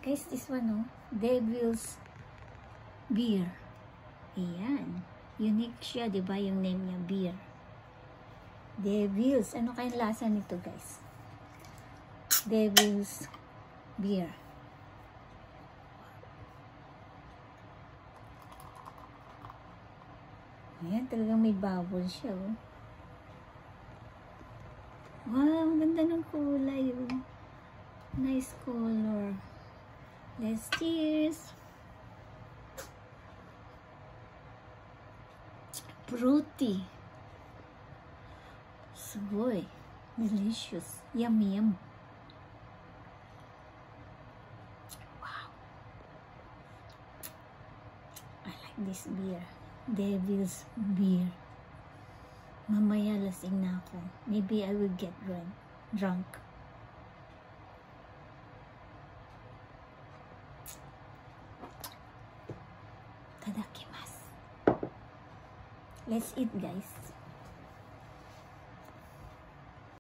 Taste this one, oh. Devil's Beer. Ayan. Unique siya, di ba? Yung name niya, beer. Devil's. Ano kayang lasa nito, guys? Devil's Beer. Ayan, talagang may bubble siya, oh. Wow, ang ganda ng kulay, oh. Nice color. Let's cheers. Fruity. Sugoy. Delicious. Yum, yum. Wow. I like this beer. Devil's Beer. Mamaya lasing na ako. Maybe I will get drunk. Tadakimasu. Let's eat, guys.